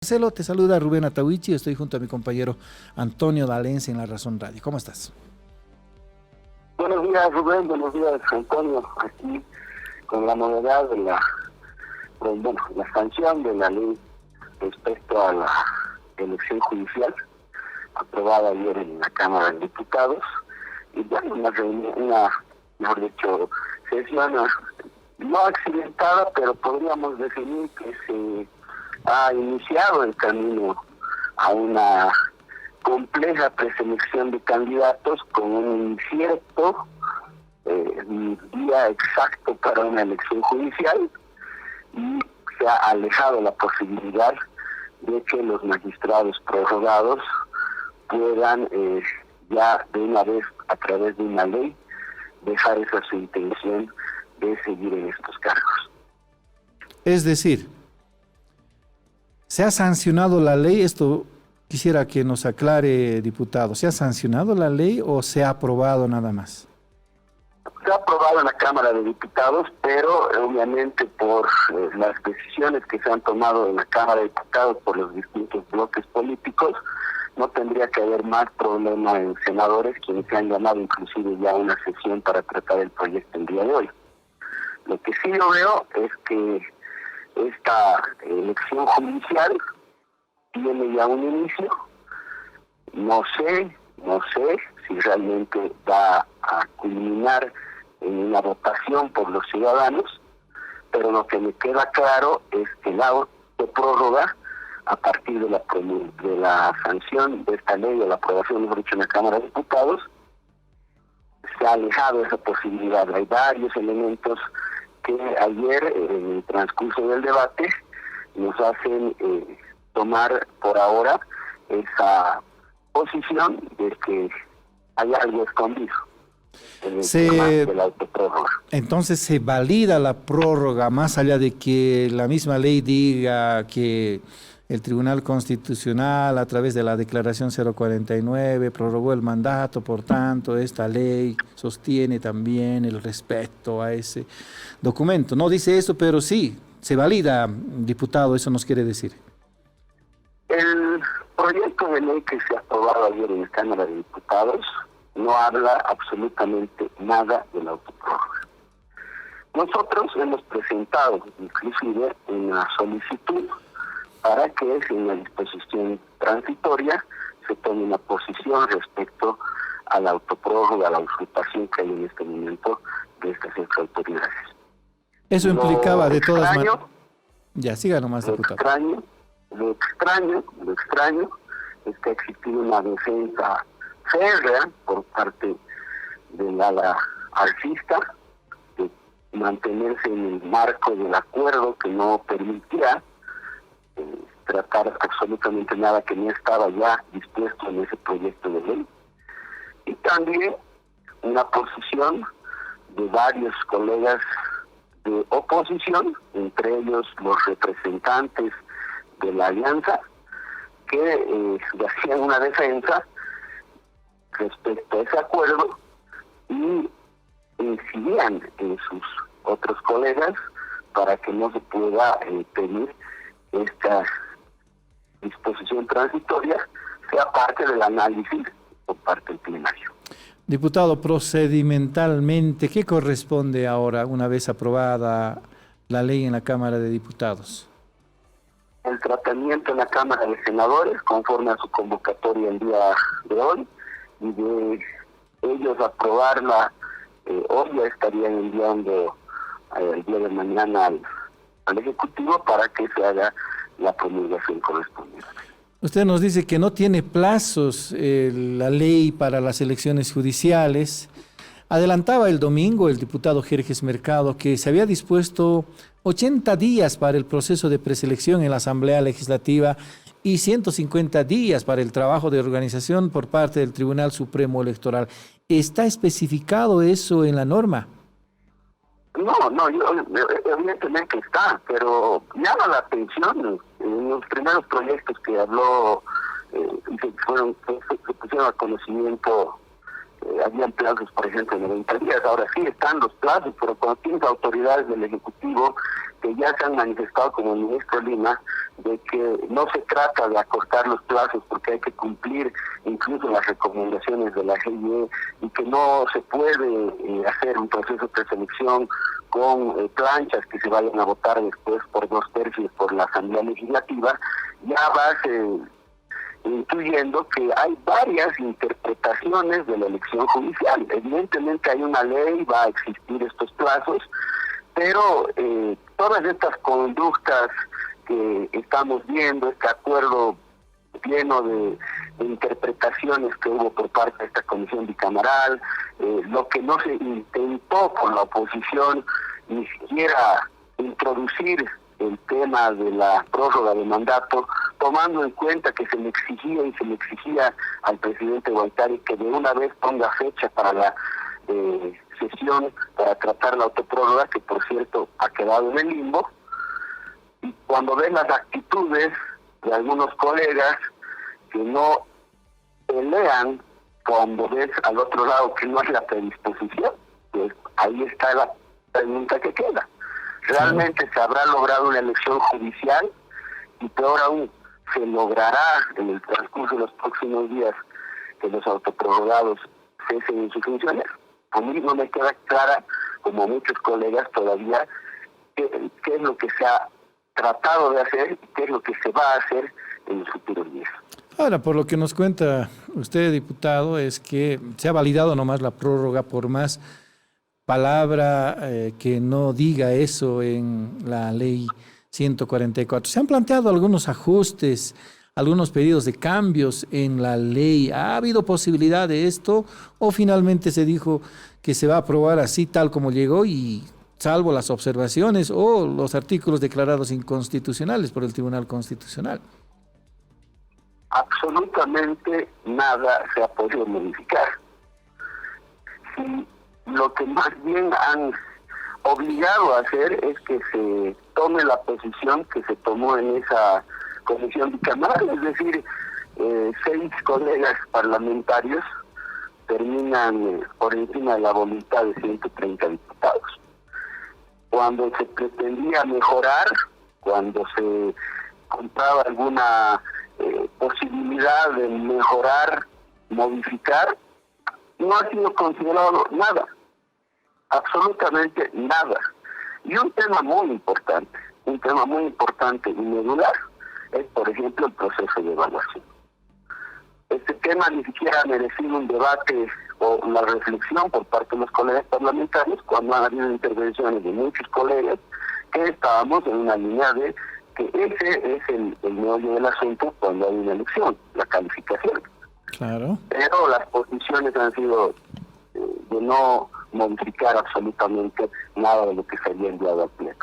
Marcelo, te saluda Rubén Atahuichi, estoy junto a mi compañero Antonio Valencia en La Razón Radio. ¿Cómo estás? Buenos días, Rubén. Buenos días, Antonio. Aquí con la novedad de la sanción de la ley respecto a la elección judicial aprobada ayer en la Cámara de Diputados. Y bueno, mejor dicho, sesión no accidentada, pero podríamos definir que se ha iniciado el camino a una compleja preselección de candidatos con un incierto día exacto para una elección judicial, y se ha alejado la posibilidad de que los magistrados prorrogados puedan ya de una vez, a través de una ley, dejar esa su intención de seguir en estos cargos. Es decir, ¿se ha sancionado la ley? Esto quisiera que nos aclare, diputado. ¿Se ha sancionado la ley o se ha aprobado nada más? Se ha aprobado en la Cámara de Diputados, pero obviamente por las decisiones que se han tomado en la Cámara de Diputados por los distintos bloques políticos, no tendría que haber más problema en senadores, quienes se han llamado inclusive ya a una sesión para tratar el proyecto el día de hoy. Lo que sí yo veo es que esta elección judicial tiene ya un inicio. No sé si realmente va a culminar en una votación por los ciudadanos, pero lo que me queda claro es que la autoprórroga, a partir de la sanción de esta ley o la aprobación, mejor dicho, en la Cámara de Diputados, se ha alejado esa posibilidad. Hay varios elementos que ayer, en el transcurso del debate, nos hacen tomar por ahora esa posición de que hay algo escondido en el tema de la autoprórroga. Entonces, ¿se valida la prórroga más allá de que la misma ley diga que el Tribunal Constitucional, a través de la Declaración 049, prorrogó el mandato? Por tanto, esta ley sostiene también el respeto a ese documento? No dice eso, pero sí, se valida, diputado, eso nos quiere decir. El proyecto de ley que se ha aprobado ayer en la Cámara de Diputados no habla absolutamente nada de la autoprórroga. Nosotros hemos presentado inclusive una solicitud para que en la disposición transitoria se tome una posición respecto a la autoprórroga, a la usurpación que hay en este momento de estas autoridades. Eso implicaba de todas maneras. Ya, siga nomás, diputado. Lo extraño es que ha existido una defensa férrea por parte del ala alcista de mantenerse en el marco del acuerdo que no permitía tratar absolutamente nada que no estaba ya dispuesto en ese proyecto de ley, y también una posición de varios colegas de oposición, entre ellos los representantes de la alianza, que hacían una defensa respecto a ese acuerdo y incidían en sus otros colegas para que no se pueda pedir esta disposición transitoria sea parte del análisis por parte del plenario. Diputado, procedimentalmente, ¿qué corresponde ahora una vez aprobada la ley en la Cámara de Diputados? El tratamiento en la Cámara de Senadores, conforme a su convocatoria el día de hoy, y de ellos aprobarla, hoy ya estarían enviando el día de mañana al Ejecutivo para que se haga la promulgación correspondiente. Usted nos dice que no tiene plazos la ley para las elecciones judiciales. Adelantaba el domingo el diputado Jerjes Mercado que se había dispuesto 80 días para el proceso de preselección en la Asamblea Legislativa y 150 días para el trabajo de organización por parte del Tribunal Supremo Electoral. ¿Está especificado eso en la norma? No, evidentemente está, pero llama la atención en los primeros proyectos que habló y se pusieron a conocimiento. Habían plazos, por ejemplo, de 90 días. Ahora sí están los plazos, pero cuando tienes autoridades del Ejecutivo que ya se han manifestado, como el ministro Lima, de que no se trata de acortar los plazos porque hay que cumplir incluso las recomendaciones de la GIE y que no se puede hacer un proceso de preselección con planchas que se vayan a votar después por 2/3 por la Asamblea Legislativa, ya vas incluyendo que hay varias interpretaciones de la elección judicial. Evidentemente hay una ley, va a existir estos plazos, pero todas estas conductas que estamos viendo, este acuerdo lleno de interpretaciones que hubo por parte de esta comisión bicameral, lo que no se intentó con la oposición, ni siquiera introducir el tema de la prórroga de mandato, tomando en cuenta que se le exigía al presidente Guaitari que de una vez ponga fecha para la sesión para tratar la autoprórroga, que por cierto ha quedado en el limbo. Y cuando ven las actitudes de algunos colegas que no pelean, cuando ves al otro lado que no es la predisposición, pues ahí está la pregunta que queda. ¿Realmente se habrá logrado una elección judicial? Y peor aún, ¿se logrará en el transcurso de los próximos días que los autoprorrogados cesen en sus funciones? A mí no me queda clara, como muchos colegas todavía, qué es lo que se ha tratado de hacer y qué es lo que se va a hacer en los futuros días. Ahora, por lo que nos cuenta usted, diputado, es que se ha validado nomás la prórroga, por más palabra que no diga eso en la ley 144. Se han planteado algunos ajustes, algunos pedidos de cambios en la ley. ¿Ha habido posibilidad de esto o finalmente se dijo que se va a aprobar así tal como llegó y salvo las observaciones o los artículos declarados inconstitucionales por el Tribunal Constitucional? Absolutamente nada se ha podido modificar. Sí, lo que más bien han obligado a hacer es que se tome la posición que se tomó en esa comisión bicameral, es decir, 6 colegas parlamentarios terminan por encima de la voluntad de 130 diputados. Cuando se pretendía mejorar, cuando se compraba alguna posibilidad de mejorar, modificar, no ha sido considerado nada, absolutamente nada. Y un tema muy importante y medular, es por ejemplo el proceso de evaluación. Este tema ni siquiera ha merecido un debate o la reflexión por parte de los colegas parlamentarios, cuando han habido intervenciones de muchos colegas que estábamos en una línea de que ese es el meollo del asunto cuando hay una elección, la calificación. Claro. Pero las posiciones han sido de no modificar absolutamente nada de lo que se había enviado al Pleno.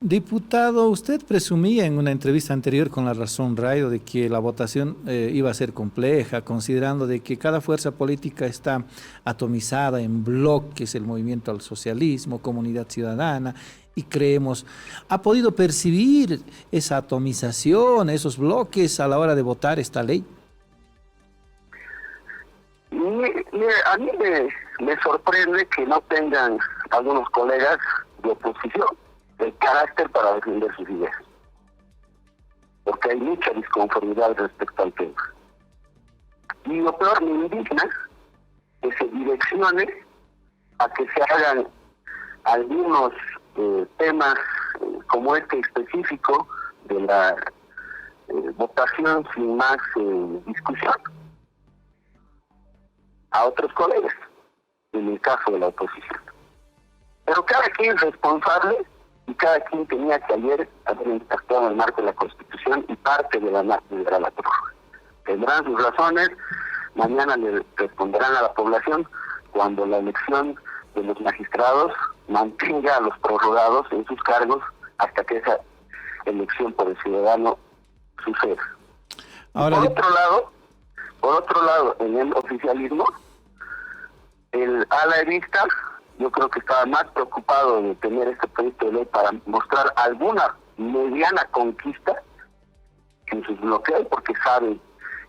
Diputado, usted presumía en una entrevista anterior con La Razón Radio de que la votación iba a ser compleja, considerando de que cada fuerza política está atomizada en bloques, el Movimiento al Socialismo, Comunidad Ciudadana, y Creemos. ¿Ha podido percibir esa atomización, esos bloques a la hora de votar esta ley? A mí me sorprende que no tengan algunos colegas de oposición el carácter para defender sus ideas, porque hay mucha disconformidad respecto al tema. Y lo peor, me indigna que se direccione a que se hagan algunos temas como este específico de la votación sin más discusión a otros colegas, en el caso de la oposición. Pero cada quien es responsable y cada quien tenía que ayer haber impactado en el marco de la Constitución y parte de la prórroga. Tendrán sus razones, mañana le responderán a la población cuando la elección de los magistrados mantenga a los prorrogados en sus cargos hasta que esa elección por el ciudadano suceda. Ahora, por otro lado, en el oficialismo, el ala evista, yo creo que estaba más preocupado de tener este proyecto de ley para mostrar alguna mediana conquista en sus bloqueos, porque saben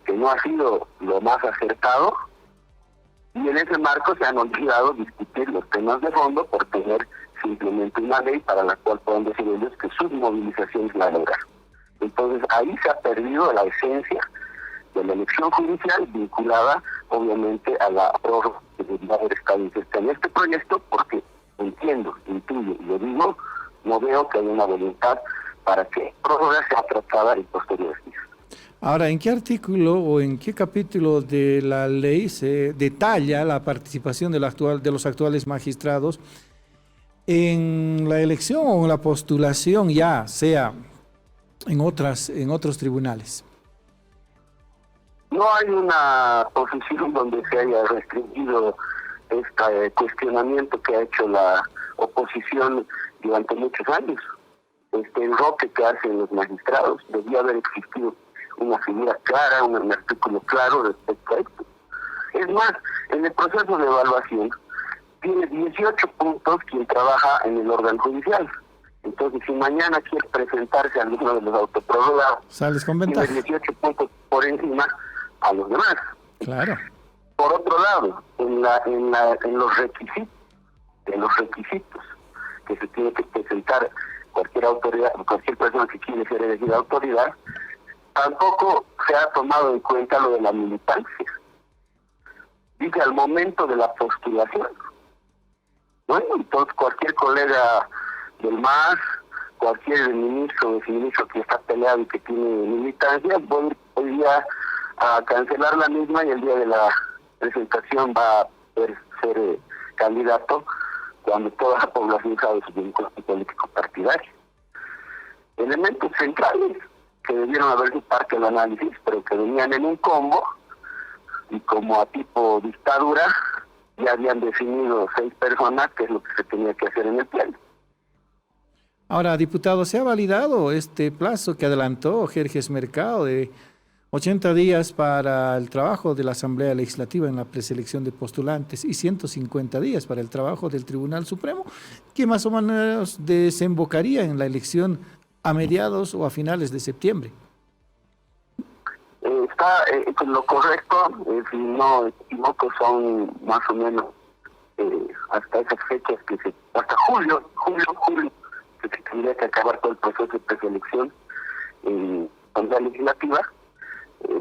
que no ha sido lo más acertado, y en ese marco se han olvidado discutir los temas de fondo por tener simplemente una ley para la cual puedan decir ellos que sus movilizaciones la lograron. Entonces ahí se ha perdido la esencia de la elección judicial vinculada obviamente a la prórroga que debería haber estado inserta en este proyecto, porque entiendo, intuyo y lo digo, no veo que haya una voluntad para que prórroga sea tratada en posteriores días. Ahora, ¿en qué artículo o en qué capítulo de la ley se detalla la participación de los actuales magistrados en la elección o en la postulación, ya sea en otros tribunales? No hay una posición donde se haya restringido este cuestionamiento que ha hecho la oposición durante muchos años. Este enroque que hacen los magistrados, debía haber existido una figura clara, un artículo claro respecto a esto. Es más, en el proceso de evaluación tiene 18 puntos quien trabaja en el órgano judicial. Entonces, si mañana quiere presentarse a alguno de los autoprorrogados, Sales con tiene ventaja. 18 puntos por encima a los demás. Claro. Por otro lado, en los requisitos que se tiene que presentar cualquier autoridad, cualquier persona que quiere ser elegida autoridad, tampoco se ha tomado en cuenta lo de la militancia. Dice al momento de la postulación. Bueno, entonces cualquier colega del MAS, cualquier ministro o viceministro que está peleado y que tiene militancia, podría a cancelar la misma y el día de la presentación va a poder ser candidato cuando toda la población sabe su vínculo político partidario. Elementos centrales que debieron haber sido parte del análisis, pero que venían en un combo, y como a tipo dictadura, ya habían definido 6 personas, que es lo que se tenía que hacer en el pleno. Ahora, diputado, ¿se ha validado este plazo que adelantó Jerjes Mercado de 80 días para el trabajo de la Asamblea Legislativa en la preselección de postulantes y 150 días para el trabajo del Tribunal Supremo, que más o menos desembocaría en la elección a mediados o a finales de septiembre? Está con lo correcto, si no me equivoco, son más o menos hasta esas fechas hasta julio, que se tendría que acabar todo el proceso de preselección en Asamblea Legislativa.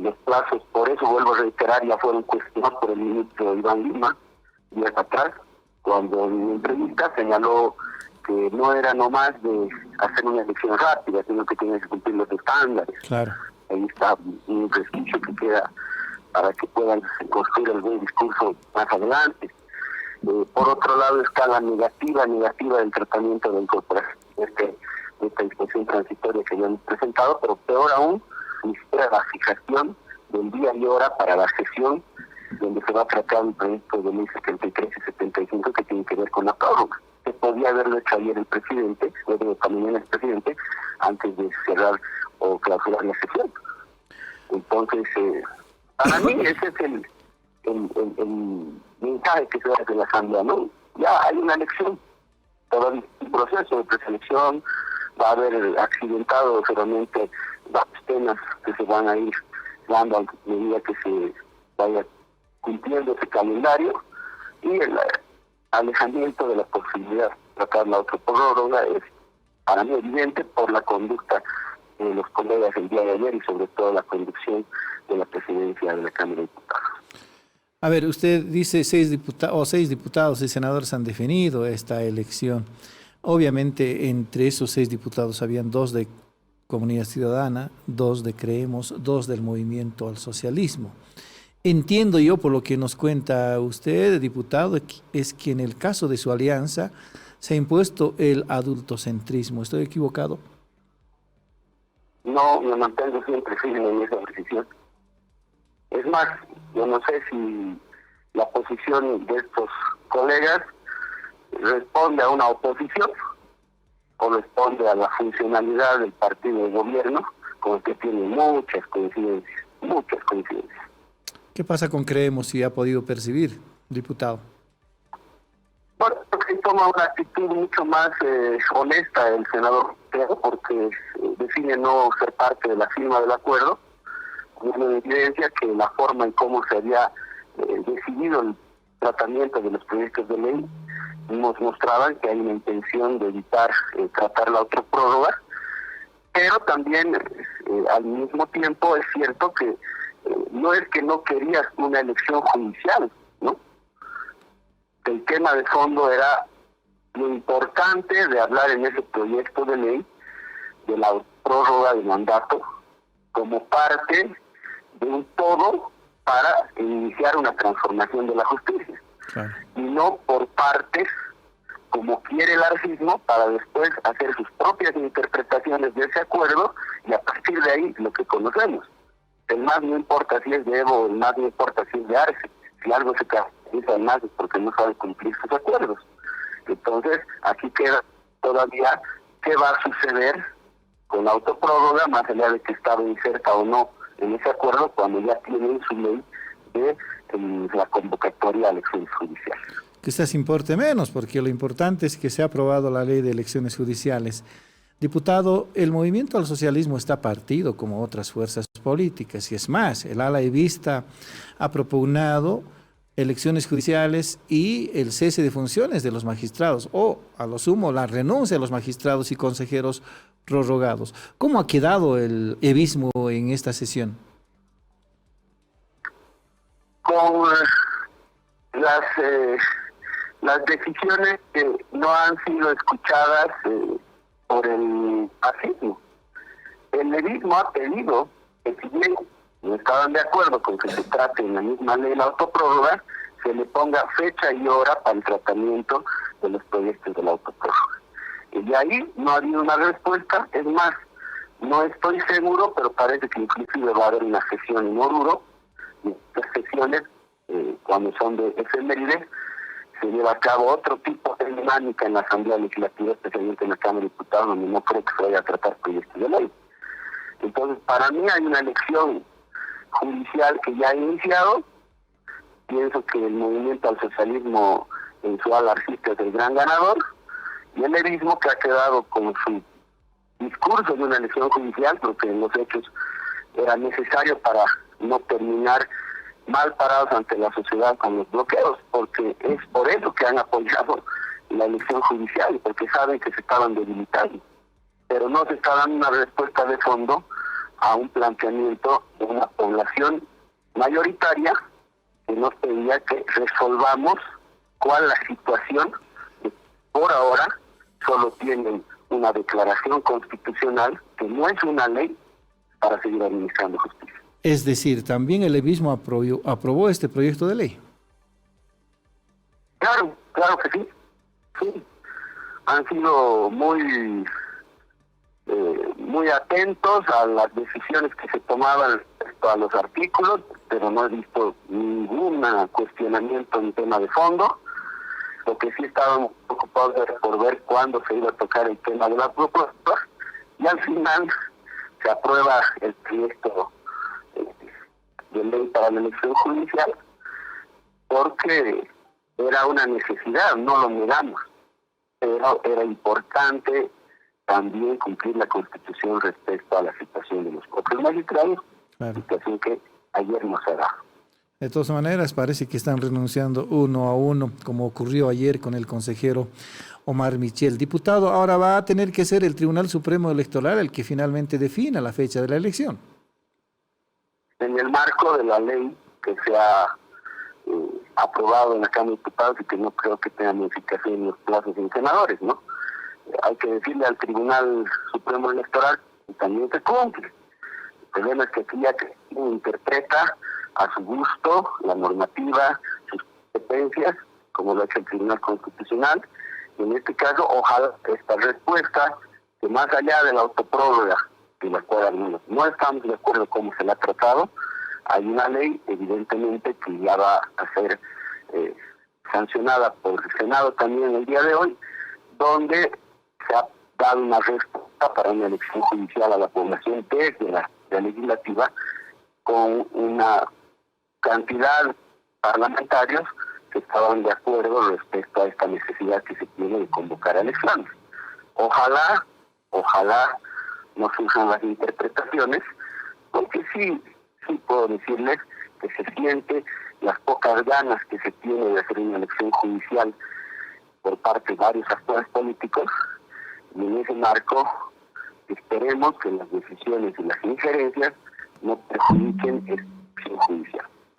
Los plazos, por eso vuelvo a reiterar, ya fueron cuestionados por el ministro Iván Lima días atrás, cuando en una entrevista señaló que no era nomás de hacer una elección rápida, sino que tenía que cumplir los estándares. Claro. Ahí está un resquicio que queda para que puedan construir el buen discurso más adelante. Por otro lado está la negativa del tratamiento de incorporación de esta disposición transitoria que ya hemos presentado, pero peor aún, ni siquiera la fijación del día y hora para la sesión donde se va a tratar el proyecto de ley 73 y 75 que tiene que ver con la prórroga. Se podía haberlo hecho ayer el presidente, luego también el presidente, antes de cerrar o clausurar la sesión. Entonces, para mí ese es el mensaje que se da de la Asamblea, ¿no? Ya hay una elección, todavía un proceso de preselección, va a haber accidentado solamente varios temas que se van a ir dando a medida que se vaya cumpliendo ese calendario, y el alejamiento de la posibilidad de tratar la otra prórroga es para mí evidente por la conducta de los colegas el día de ayer y sobre todo la conducción de la presidencia de la Cámara de Diputados. A ver, usted dice 6 diputados y senadores han definido esta elección. Obviamente, entre esos 6 diputados habían 2 de Comunidad Ciudadana, 2 de Creemos, 2 del Movimiento al Socialismo. Entiendo yo, por lo que nos cuenta usted, diputado, es que en el caso de su alianza se ha impuesto el adultocentrismo. ¿Estoy equivocado? No, me mantengo siempre firme en esa decisión. Es más, yo no sé si la posición de estos colegas responde a una oposición o responde a la funcionalidad del partido de gobierno, con el que tiene muchas coincidencias. ¿Qué pasa con Creemos si ha podido percibir, diputado? Bueno, porque toma una actitud mucho más honesta el senador, porque decide no ser parte de la firma del acuerdo, con una evidencia que la forma en cómo se había decidido el tratamiento de los proyectos de ley nos mostraban que hay una intención de evitar tratar la otra prórroga, pero también al mismo tiempo es cierto que no es que no querías una elección judicial, ¿no? El tema de fondo era lo importante de hablar en ese proyecto de ley de la prórroga de mandato como parte de un todo para iniciar una transformación de la justicia. Claro. Y no por partes, como quiere el arcismo, para después hacer sus propias interpretaciones de ese acuerdo y a partir de ahí lo que conocemos. El más no importa si es de Evo, el más no importa si es de Arce. Si algo se caracteriza al más es porque no sabe cumplir sus acuerdos. Entonces, aquí queda todavía qué va a suceder con la autoprórroga, más allá de que estaba inserta o no en ese acuerdo, cuando ya tienen su ley de la convocatoria a elecciones judiciales. Quizás importe menos, porque lo importante es que se ha aprobado la ley de elecciones judiciales. Diputado, el movimiento al socialismo está partido como otras fuerzas políticas, y es más, el ala evista ha propugnado elecciones judiciales y el cese de funciones de los magistrados, o a lo sumo la renuncia de los magistrados y consejeros prorrogados. ¿Cómo ha quedado el evismo en esta sesión? Con las decisiones que no han sido escuchadas por el fascismo. El levismo ha pedido que si bien no estaban de acuerdo con que se trate en la misma ley la autoprórroga, se le ponga fecha y hora para el tratamiento de los proyectos de la autoprórroga. Y de ahí no ha habido una respuesta. Es más, no estoy seguro, pero parece que inclusive va a haber una sesión en Oruro. Y estas sesiones, cuando son de efemérides, se lleva a cabo otro tipo de dinámica en la Asamblea Legislativa, especialmente en la Cámara de Diputados, donde no creo que se vaya a tratar proyectos de ley. Entonces, para mí hay una elección judicial que ya ha iniciado. Pienso que el movimiento al socialismo en su ala arcista es el gran ganador, y el levismo, que ha quedado con su discurso de una elección judicial, porque en los hechos era necesario para no terminar mal parados ante la sociedad con los bloqueos, porque es por eso que han apoyado la elección judicial, porque saben que se estaban debilitando, pero no se está dando una respuesta de fondo a un planteamiento de una población mayoritaria que nos pedía que resolvamos cuál es la situación. Por ahora solo tienen una declaración constitucional que no es una ley para seguir administrando justicia. Es decir, también el levismo aprobó este proyecto de ley. Claro, claro que sí. Sí. Han sido muy atentos a las decisiones que se tomaban respecto a los artículos, pero no he visto ningún cuestionamiento en tema de fondo. Lo que sí estaban preocupados era por ver cuándo se iba a tocar el tema de las propuestas, y al final se aprueba el proyecto de ley para la elección judicial, porque era una necesidad, no lo negamos, pero era importante también cumplir la Constitución respecto a la situación de los propios magistrados, Claro. situación que ayer no se da. De todas maneras, parece que están renunciando uno a uno, como ocurrió ayer con el consejero Omar Michel. Diputado, ahora va a tener que ser el Tribunal Supremo Electoral el que finalmente defina la fecha de la elección. En el marco de la ley que se ha aprobado en la Cámara de Diputados y que no creo que tenga modificación en los plazos en senadores, ¿no? Hay que decirle al Tribunal Supremo Electoral que también se cumple. El problema es que aquí ya que interpreta a su gusto la normativa, sus competencias, como lo ha hecho el Tribunal Constitucional, y en este caso, ojalá esta respuesta, que más allá de la autoprórroga, de la cual algunos no estamos de acuerdo cómo se la ha tratado, hay una ley, evidentemente, que ya va a ser sancionada por el Senado también el día de hoy, donde se ha dado una respuesta para una elección judicial a la población desde la legislativa, con una cantidad de parlamentarios que estaban de acuerdo respecto a esta necesidad que se tiene de convocar a elecciones. Ojalá no surjan las interpretaciones, porque sí puedo decirles que se siente las pocas ganas que se tiene de hacer una elección judicial por parte de varios actores políticos, y en ese marco Esperemos que las decisiones y las injerencias no perjudiquen